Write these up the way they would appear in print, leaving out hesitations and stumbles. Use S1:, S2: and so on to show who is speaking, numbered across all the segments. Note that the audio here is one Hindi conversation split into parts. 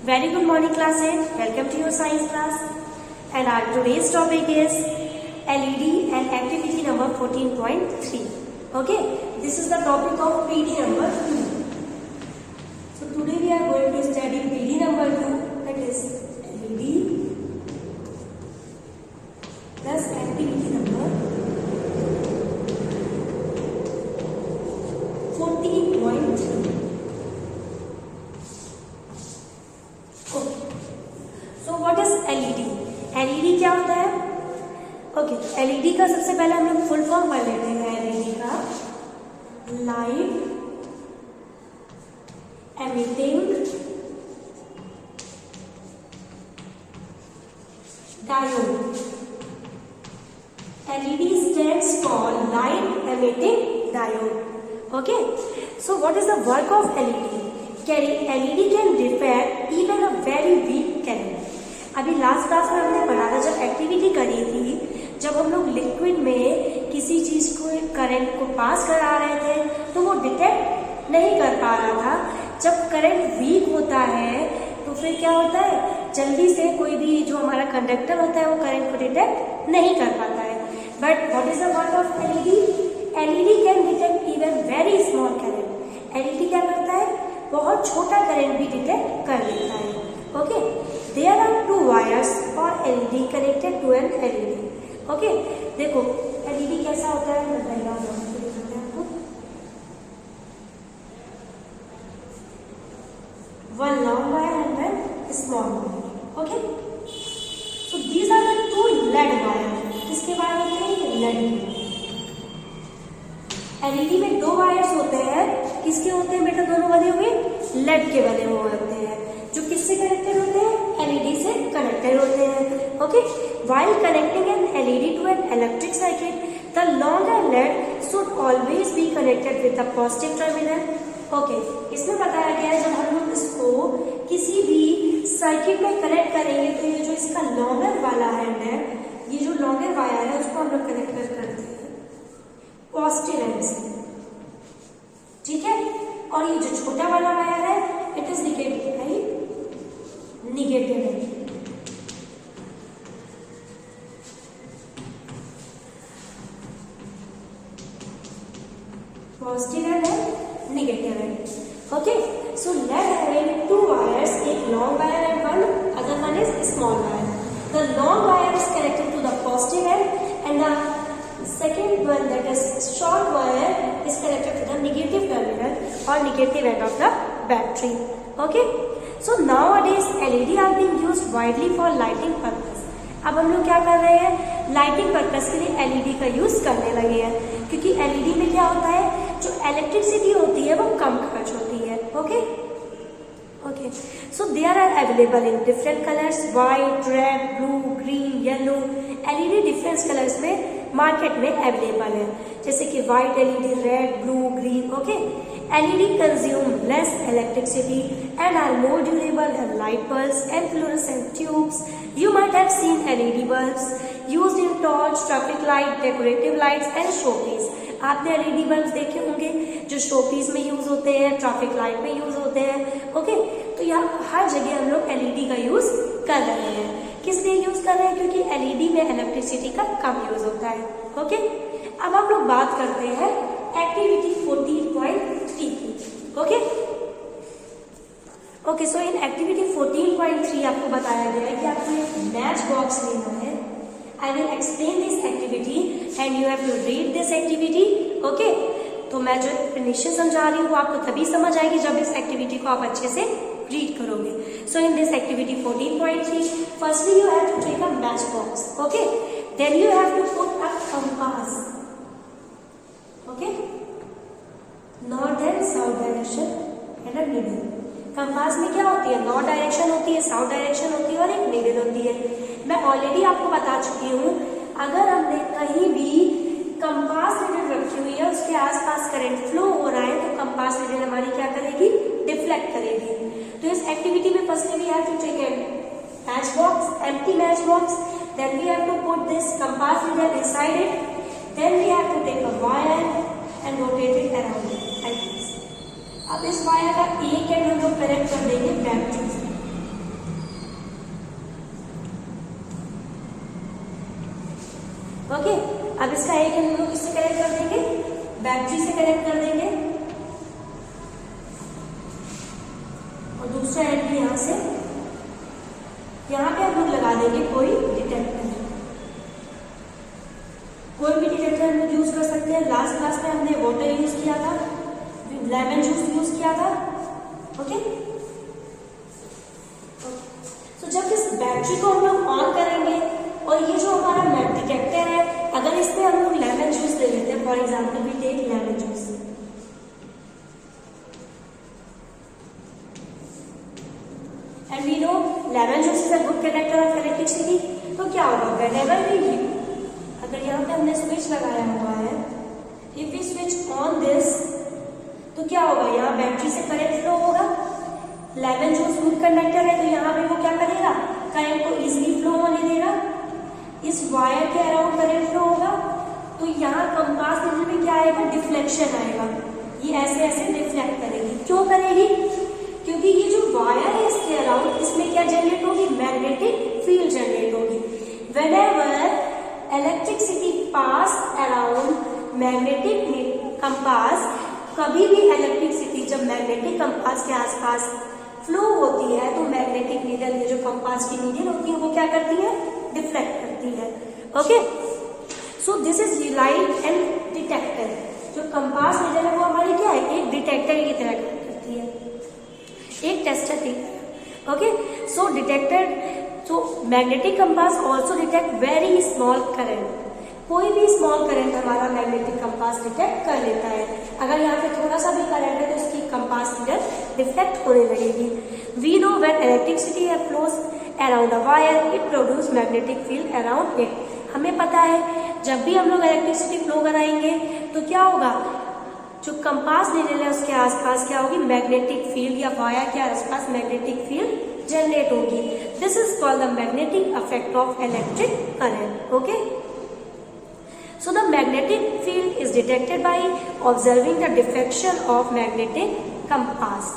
S1: Very good morning classes. Welcome to your science class. And our today's topic is LED and activity number 14.3. Okay, this is the topic of PD number 2. So today we are going to study PD number 2, that is LED plus activity number 14.3. What is LED? LED क्या होता है? ओके, एलईडी का सबसे पहले हम लोग फुल फॉर्म पढ़ लेते हैं। एलईडी का light emitting diode. LED stands for light emitting diode. Okay, so what is the work of LED? LED can defect even a very weak current. अभी लास्ट क्लास में हमने पढ़ा था, जब एक्टिविटी करी थी, जब हम लोग लिक्विड में किसी चीज को करंट को पास करा रहे थे तो वो डिटेक्ट नहीं कर पा रहा था। जब करंट वीक होता है तो फिर क्या होता है, जल्दी से कोई भी जो हमारा कंडक्टर होता है वो करंट को डिटेक्ट नहीं कर पाता है। But what is the work of LED? LED can detect even very small current. LED क्या करता है? बहुत छोटा करंट भी डिटेक्ट कर लेता है। Okay, there are two wires for LED connected to an LED. Okay, देखो LED कैसा होता है, मैं पहला दिखाते हैं आपको। One long wire and one small wire. Okay, so these are the two LED wires. किसके वायर होते हैं? ये LED के। LED में दो वायर्स होते हैं, किसके होते हैं बेटा? दोनों बने हुए LED के बने हुए होते हैं, जो किससे कनेक्टेड होते हैं? एलईडी से कनेक्टेड होते हैं। Okay, while connecting an LED to an electric circuit, the longer LED should always be connected with the positive terminal. Okay, इसमें बताया गया है जब हम लोग इसको किसी भी सर्किट में कनेक्ट करेंगे तो ये जो इसका लॉन्गर वाला हैंड है, ये जो लॉन्गर वायर है उसको हम लोग कनेक्ट करते हैं पॉजिटिव एंड से, ठीक है। और ये जो छोटा वाला वायर है इट इज निगेटिव है। पॉजिटिव एंड है, negative end. Okay, so let having two wires, एक long wire and one other one is small wire. The long wire is connected to the positive and the second one, that is short wire, is connected to the negative terminal or negative end of the battery. Okay, so nowadays LED are being used widely for lighting purpose. अब हम लोग क्या कर रहे हैं? लाइटिंग पर्पस के लिए LED का यूज करने लगे हैं, क्योंकि LED में क्या होता है, जो इलेक्ट्रिसिटी होती है वो कम खर्च होती है। Okay, okay, so there are available in different colors, white, red, blue, green, yellow. LED different colors में मार्केट में अवेलेबल है, जैसे कि white LED, red, blue, green. Okay, LED consume less electricity and are more durable than light bulbs and fluorescent tubes. You might have seen LED bulbs used in torch, traffic light, decorative lights and showpiece. आपने LED बल्ब देखे होंगे जो शोपीस में यूज होते हैं, ट्रैफिक लाइट में यूज होते हैं। ओके, तो यहाँ हर जगह हम लोग LED का यूज कर रहे हैं। किस लिए यूज कर रहे हैं? क्योंकि LED में इलेक्ट्रिसिटी का कम यूज होता है। ओके, अब हम लोग बात करते हैं एक्टिविटी 14.3 की। Okay, okay, so in activity 14.3 आपको बताया गया है कि आपको एक मैच बॉक्स लेना है। I will explain this activity and you have to read this activity. Okay, तो मैं जो definition समझा रही हूँ वो आपको तभी समझ आएगी जब इस एक्टिविटी को आप अच्छे से रीड करोगे। So in this activity 14.3, firstly you have to take a match box. Okay, then you have to put a compass. Okay, north and south direction and a needle. Compass में क्या होती है? नॉर्थ डायरेक्शन होती है, साउथ डायरेक्शन होती है और एक नीडल होती है। मैं ऑलरेडी आपको बता चुकी हूँ, अगर हमने कहीं भी कंपास नीडल रखी हुई है, उसके आसपास करंट फ्लो हो रहा है, तो कंपास नीडल हमारी क्या करेगी? डिफ्लेक्ट करेगी। तो इस एक्टिविटी में firstly we have to take a match box, empty match box, then we have to put this compass needle inside it, then we have to take a wire and rotate it around like this. अब इस वायर का एक एंड हम लोग कनेक्ट कर देंगे बैटरी से। अब इसका एक एंड हम लोग किससे कनेक्ट कर देंगे, बैटरी से कनेक्ट कर देंगे, और दूसरा एंड भी यहाँ से, यहाँ पे हम लोग लगा देंगे कोई डिटेक्टर। कोई भी डिटेक्टर हम लोग यूज कर सकते हैं। लास्ट क्लास में हमने वाटर यूज किया था, लेमन जूस यूज किया था। ओके, तो जब इस बैटरी को हम लोग ऑन करेंगे और ये जो हमारा डिटेक्टर है, अगर इसमें हम लोग लेमन जूस ले लेते हैं, for example we take lemon juice, and we know lemon juice is a good conductor of electricity. तो क्या होगा, व्हेनेवर वी, अगर यहाँ पे हमने स्विच लगाया हुआ है, if we switch on this, तो क्या होगा, यहाँ बैटरी से करंट फ्लो होगा। लेमन जूस गुड कंडक्टर है, तो यहाँ पे वो क्या करेगा, करंट को इजीली फ्लो होने देगा। इस वायर के अराउंड करंट फ्लो होगा, तो यहाँ कंपास नीडल में क्या आएगा, डिफ्लेक्शन आएगा। ये ऐसे ऐसे डिफ्लेक्ट करेगी। क्यों करेगी, क्योंकि ये जो वायर है इसके अराउंड, इसमें क्या जनरेट होगी, मैग्नेटिक फील्ड जनरेट होगी। Whenever electricity pass around magnetic compass, कभी भी इलेक्ट्रिसिटी जब मैग्नेटिक कंपास के आसपास फ्लो होती है, तो मैग्नेटिक नीडल, ये जो कंपास की नीडल होती है, वो क्या करती है, डिफ्लेक्ट करती है। Okay, so this is light and detector. जो कंपास नीडल है वो हमारी क्या है, एक डिटेक्टर की तरह काम करती है, एक टेस्टर की तरह। Okay, so detector, so magnetic compass also detect very small current. कोई भी स्मॉल करंट हमारा मैग्नेटिक कंपास डिटेक्ट कर लेता है। अगर यहाँ पे थोड़ा सा भी करंट है तो उसकी कंपास नीडल डिफ्लेक्ट होने लगेगी। We know when electricity flows around a wire, it produce magnetic field around it. हमें पता है जब भी हम लोग इलेक्ट्रिसिटी फ्लो कराएंगे तो क्या होगा, जो कंपास नीडल है उसके आसपास क्या होगी, मैग्नेटिक फील्ड, या वायर के आसपास मैग्नेटिक फील्ड जनरेट होगी। This is called the magnetic effect of electric current. Okay, so the magnetic field is detected by observing the diffraction of magnetic compass।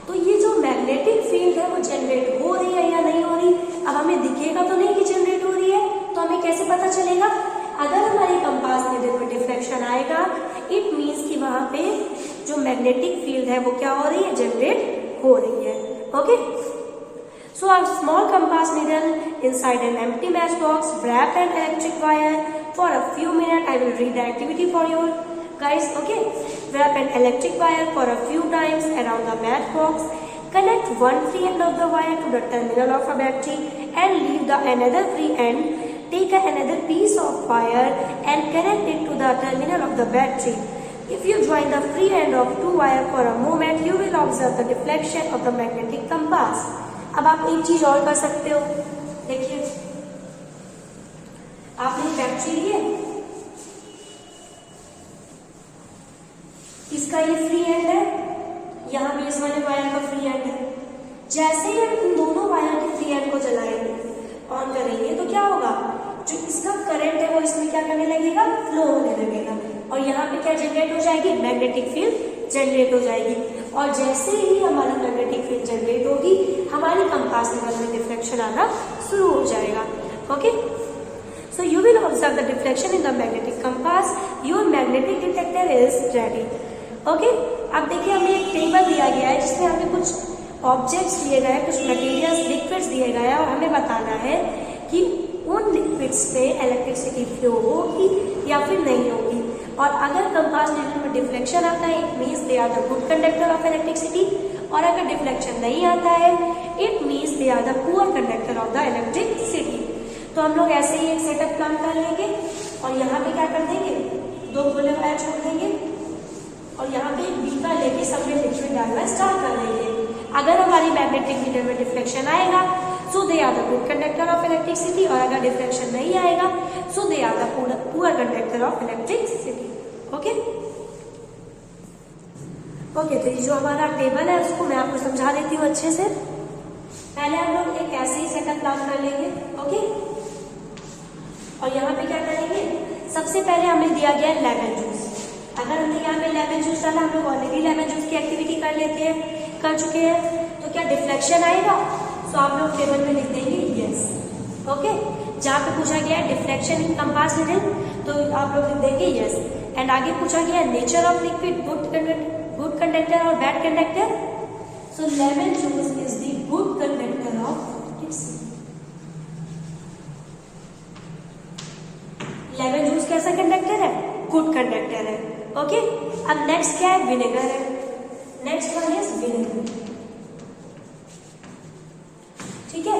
S1: तो ये जो मैग्नेटिक फील्ड है वो जनरेट हो रही है या नहीं हो रही, अब हमें दिखेगा तो नहीं कि जनरेट हो रही है, तो हमें कैसे पता चलेगा, अगर हमारी कंपास नीडल में डिफ्रैक्शन आएगा, इट मीन्स कि वहां पे जो मैग्नेटिक फील्ड है वो क्या हो रही है, जनरेट हो रही है। Okay, so a small compass needle inside an empty matchbox, wrap an electric wire for a few minutes. I will read the activity for you guys. Okay, wrap an electric wire for a few times around the matchbox. Connect one free end of the wire to the terminal of a battery and leave the another free end. Take another piece of wire and connect it to the terminal of the battery. If you join the free end of two wire for a moment, you will observe the deflection of the magnetic compass. अब आप एक चीज और कर सकते हो, देखिए आपने बैटरी ली है, इसका ये फ्री एंड है, यहाँ पे इस वाले वायर का फ्री एंड है। जैसे ही हम इन दोनों वायर के फ्री एंड को जलाएंगे, ऑन करेंगे, तो क्या होगा, जो इसका करंट है वो इसमें क्या करने लगेगा, फ्लो होने लगेगा, और यहाँ पे क्या जनरेट हो जाएगी, मैग्नेटिक फील्ड जनरेट हो जाएगी। और जैसे ही हमारी मैग्नेटिक फील्ड जनरेट होगी, हमारी कंपास नीडल में डिफ्लेक्शन आना शुरू हो जाएगा। Okay, so you will observe the deflection in the magnetic compass, your magnetic detector is ready. Okay, अब देखिए हमें एक टेबल दिया गया है जिसमें हमें कुछ ऑब्जेक्ट्स दिए गए हैं, कुछ मटेरियल्स, लिक्विड्स दिए गए हैं, और हमें बताना है कि उन लिक्विड्स में इलेक्ट्रिसिटी फ्लो होगी या फिर नहीं होगी। और अगर कंपास नीडल में डिफ्लेक्शन आता है, it means they are the good conductor of electricity, और अगर डिफ्लेक्शन नहीं आता है, it means they are the poor conductor of the electricity. तो हम लोग ऐसे ही एक सेटअप प्लान कर लेंगे, और यहाँ पे क्या कर देंगे, दो खुले वायर छोड़ देंगे, और यहाँ पे एक बीकर लेके सब में लिक्विड डालना स्टार्ट कर देंगे। अगर हमारी मैग्नेटिक नीडल में डिफ्लेक्शन आएगा, so they are the good conductor of electricity, और अगर डिफ्लेक्शन नहीं आएगा, so they are the poor conductor of electricity. Okay okay, तो ये जो हमारा टेबल है उसको मैं आपको समझा देती हूँ अच्छे से। पहले हम लोग एक ऐसे ही सेटअप प्लान कर लेंगे। ओके, और यहाँ पे क्या करेंगे, सबसे पहले हमें दिया गया है लेमन जूस। अगर हमने यहाँ पे लेमन जूस डाला, हम लोग ऑलरेडी लेमन जूस की एक्टिविटी कर चुके हैं, तो क्या डिफ्लेक्शन आएगा, तो आप लोग टेबल में लिख देंगे यस। ओके, जहाँ पे पूछा गया है डिफ्लेक्शन इन कंपास नीडल, तो आप लोग लिख देंगे यस। एंड आगे पूछा गया है nature of liquid, good conductor और bad conductor. So lemon juice is the good conductor of lemon juice कैसा कंडक्टर है? गुड कंडक्टर है। ओके, अब नेक्स्ट क्या है? विनेगर है। Next one is vinegar. ठीक है,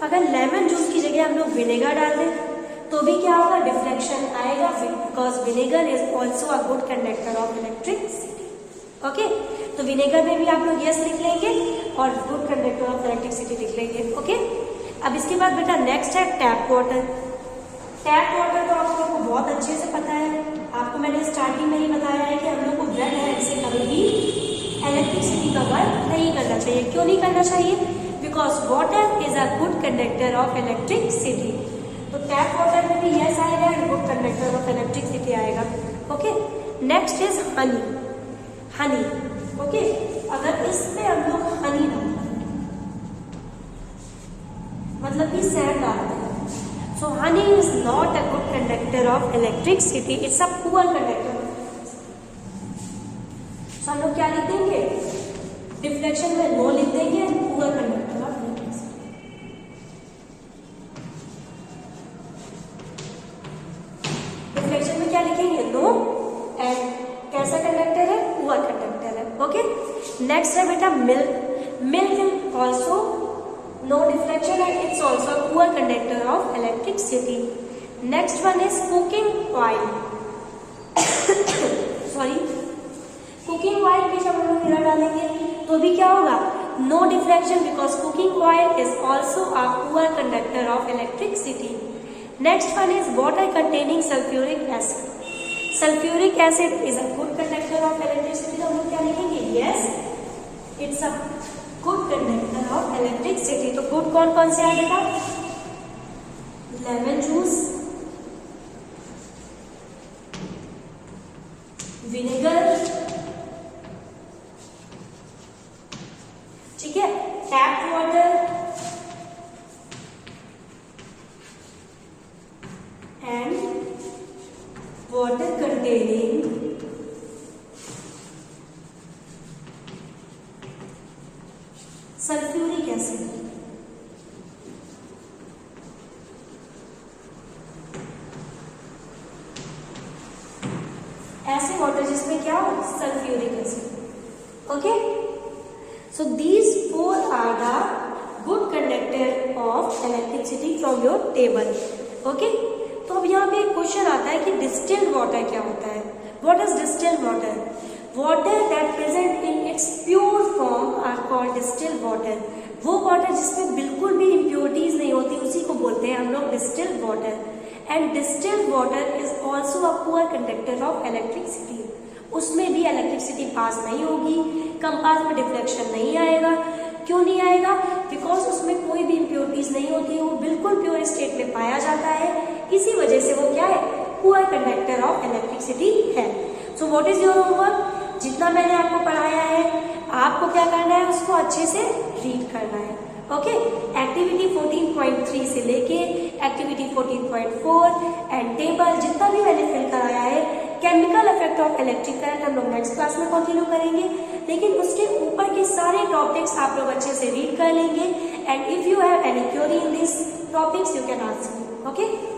S1: अगर लेमन जूस की जगह हम लोग विनेगर डाल दें तो भी क्या होगा? डिफ्लेक्शन आएगा, because vinegar is also a good conductor of electricity. Okay, तो विनेगर में भी आप लोग यस लिख लेंगे और गुड कंडक्टर ऑफ इलेक्ट्रिसिटी लिख लेंगे। ओके, अब इसके बाद बेटा नेक्स्ट है टैप वाटर। टैप वाटर तो आप लोगों को बहुत अच्छे से पता है, आपको मैंने स्टार्टिंग में ही बताया है कि हम लोग को ब्लड हेड से कभी भी इलेक्ट्रिसिटी का वर्क नहीं करना चाहिए। क्यों नहीं करना चाहिए? Because water is a good conductor of electricity. तो टैप वाटर में भी यस आएगा and good conductor of electricity आएगा। Okay, next is honey. Honey, okay, अगर इसमें हम लोग हनी डालते हैं, मतलब कि शहद डालते हैं, so honey is not a good conductor of electricity, it's a poor conductor। so हम लोग क्या लिख देंगे? डिफ्लेक्शन में नो लिख देंगे, poor conductor of electricity. Deflection में क्या लिखेंगे? नो, एंड कैसा कंडक्टर है? पुअर कंडक्टर है। ओके, नेक्स्ट है बेटा milk. Milk is also no deflection and it's also a poor conductor of electricity. Next one is cooking oil। sorry, cooking oil भी जब हम लोग मिला डालेंगे तो भी क्या होगा? no deflection because cooking oil is also a poor conductor of electricity। Next one is water containing sulfuric acid। sulfuric acid is a good conductor of electricity, तो हम लोग क्या लिखेंगे? yes, it's a good conductor of electricity. तो गुड कौन कौन से आएगा? लेमन जूस, विनेगर, ठीक है, tap water and water containing sulphuric acid. ऐसे वाटर जिसमें क्या हो? Sulphuric acid. Okay, so these four are the good conductor of electricity from your table. Okay, तो अब यहाँ पे एक क्वेश्चन आता है कि डिस्टिल्ड वाटर क्या होता है? What is distilled water? water that present in its pure form are called distilled water। वो वाटर जिसमें बिल्कुल भी इम्प्योरिटीज नहीं होती उसी को बोलते हैं हम लोग distilled water. And distilled water is also a poor conductor of electricity. उसमें भी इलेक्ट्रिसिटी पास नहीं होगी, कंपास में डिफ्लेक्शन नहीं आएगा। क्यों नहीं आएगा? बिकॉज उसमें कोई भी इम्प्योरिटीज नहीं होती है, वो बिल्कुल प्योर स्टेट में पाया जाता है, इसी वजह से वो क्या है? पुअर कंडक्टर ऑफ इलेक्ट्रिसिटी है। So what is your homework? जितना मैंने आपको पढ़ाया है आपको क्या करना है? उसको अच्छे से रीड करना है। ओके, एक्टिविटी 14.3 से लेके एक्टिविटी 14.4 एंड टेबल जितना भी मैंने फिल कराया है, chemical effect of electric current हम लोग नेक्स्ट क्लास में कंटिन्यू करेंगे, लेकिन उसके ऊपर के सारे टॉपिक्स आप लोग अच्छे से रीड कर लेंगे। And if you have any query in this topics you can ask me. Okay.